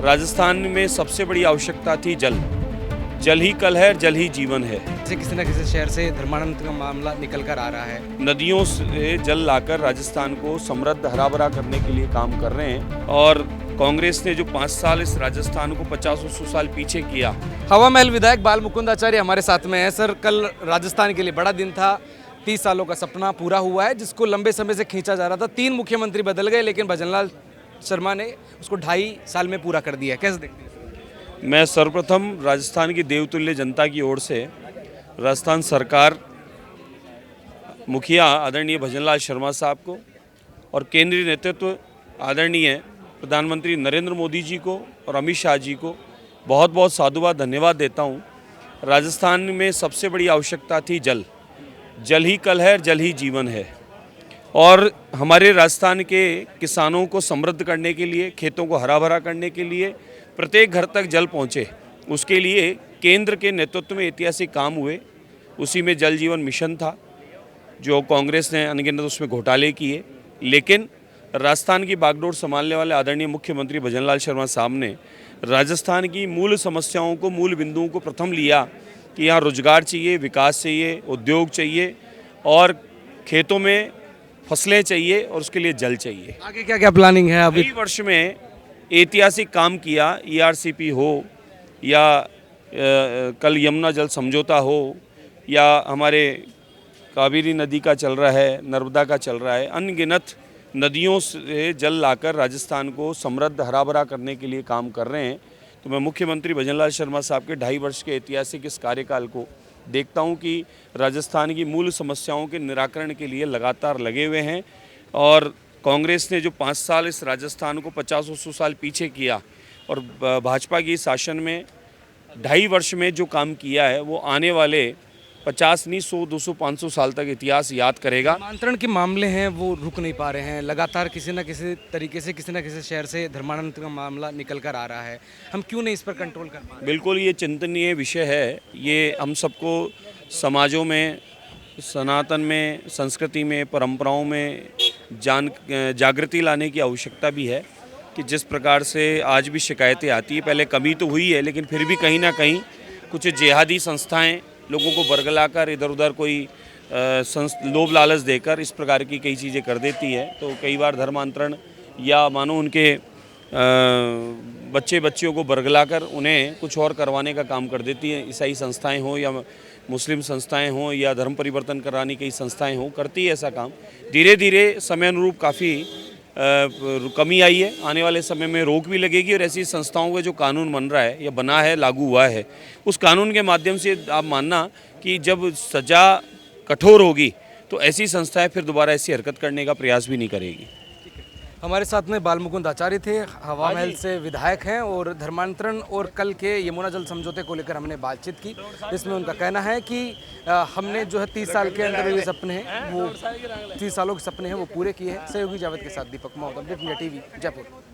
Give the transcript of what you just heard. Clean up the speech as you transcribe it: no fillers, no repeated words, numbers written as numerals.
राजस्थान में सबसे बड़ी आवश्यकता थी जल। जल ही कल है, जल ही जीवन है। किसी न किसी शहर से धर्मानंद का मामला निकल कर आ रहा है। नदियों से जल लाकर राजस्थान को समृद्ध हरा भरा करने के लिए काम कर रहे हैं और कांग्रेस ने जो 5 साल इस राजस्थान को 50-100 साल पीछे किया। हवा महल विधायक बाल मुकुंद आचार्य हमारे साथ में है। सर, कल राजस्थान के लिए बड़ा दिन था। 30 सालों का सपना पूरा हुआ है जिसको लंबे समय से खींचा जा रहा था। 3 मुख्यमंत्री बदल गए लेकिन भजनलाल शर्मा ने उसको 2.5 साल में पूरा कर दिया। कैसे देखते हैं? मैं सर्वप्रथम राजस्थान की देवतुल्य जनता की ओर से राजस्थान सरकार, मुखिया आदरणीय भजनलाल शर्मा साहब को और केंद्रीय नेतृत्व आदरणीय प्रधानमंत्री नरेंद्र मोदी जी को और अमित शाह जी को बहुत बहुत साधुवाद धन्यवाद देता हूँ। राजस्थान में सबसे बड़ी आवश्यकता थी जल। जल ही कल है, जल ही जीवन है। और हमारे राजस्थान के किसानों को समृद्ध करने के लिए, खेतों को हरा भरा करने के लिए, प्रत्येक घर तक जल पहुँचे, उसके लिए केंद्र के नेतृत्व में ऐतिहासिक काम हुए। उसी में जल जीवन मिशन था जो कांग्रेस ने अनगिनत उसमें घोटाले किए, लेकिन राजस्थान की बागडोर संभालने वाले आदरणीय मुख्यमंत्री भजनलाल शर्मा साहब ने राजस्थान की मूल समस्याओं को, मूल बिंदुओं को प्रथम लिया कि यहाँ रोजगार चाहिए, विकास चाहिए, उद्योग चाहिए और खेतों में फसलें चाहिए और उसके लिए जल चाहिए। आगे क्या क्या प्लानिंग है अभी? 2 वर्ष में ऐतिहासिक काम किया। ERCP हो या कल यमुना जल समझौता हो या हमारे कावेरी नदी का चल रहा है, नर्मदा का चल रहा है, अनगिनत नदियों से जल लाकर राजस्थान को समृद्ध हरा भरा करने के लिए काम कर रहे हैं। तो मैं मुख्यमंत्री भजनलाल शर्मा साहब के 2.5 वर्ष के ऐतिहासिक इस कार्यकाल को देखता हूं कि राजस्थान की मूल समस्याओं के निराकरण के लिए लगातार लगे हुए हैं। और कांग्रेस ने जो 5 साल इस राजस्थान को 50-100 साल पीछे किया और भाजपा की शासन में 2.5 वर्ष में जो काम किया है वो आने वाले 50 नहीं 100, 200, 500 साल तक इतिहास याद करेगा। धर्मांतरण के मामले हैं वो रुक नहीं पा रहे हैं। लगातार किसी न किसी तरीके से किसी न किसी शहर से धर्मानंद का मामला निकल कर आ रहा है। हम क्यों नहीं इस पर कंट्रोल कर पा रहे? बिल्कुल ये चिंतनीय विषय है। ये हम सबको समाजों में, सनातन में, संस्कृति में, परंपराओं में जागृति लाने की आवश्यकता भी है कि जिस प्रकार से आज भी शिकायतें आती है, पहले कमी तो हुई है लेकिन फिर भी कहीं ना कहीं कुछ जिहादी संस्थाएं लोगों को बरगलाकर इधर उधर कोई लोभ लालच देकर इस प्रकार की कई चीज़ें कर देती है। तो कई बार धर्मांतरण या मानो उनके बच्चियों को बरगलाकर उन्हें कुछ और करवाने का काम कर देती है। ईसाई संस्थाएं हों या मुस्लिम संस्थाएं हों या धर्म परिवर्तन कराने की संस्थाएं हों, करती है ऐसा काम। धीरे धीरे समय अनुरूप काफ़ी कमी आई है। आने वाले समय में रोक भी लगेगी और ऐसी संस्थाओं का जो कानून बन रहा है या बना है, लागू हुआ है, उस कानून के माध्यम से आप मानना कि जब सज़ा कठोर होगी तो ऐसी संस्थाएं फिर दोबारा ऐसी हरकत करने का प्रयास भी नहीं करेगी। हमारे साथ में बाल मुकुंद आचार्य थे, हवा महल से विधायक हैं और धर्मांतरण और कल के यमुना जल समझौते को लेकर हमने बातचीत की। इसमें उनका कहना है कि हमने जो है 30 साल के अंदर ये सपने हैं वो 30 सालों के सपने हैं वो पूरे किए हैं। सहयोगी जावेद के साथ दीपक मौत, अपडेट इंडिया टीवी, जयपुर।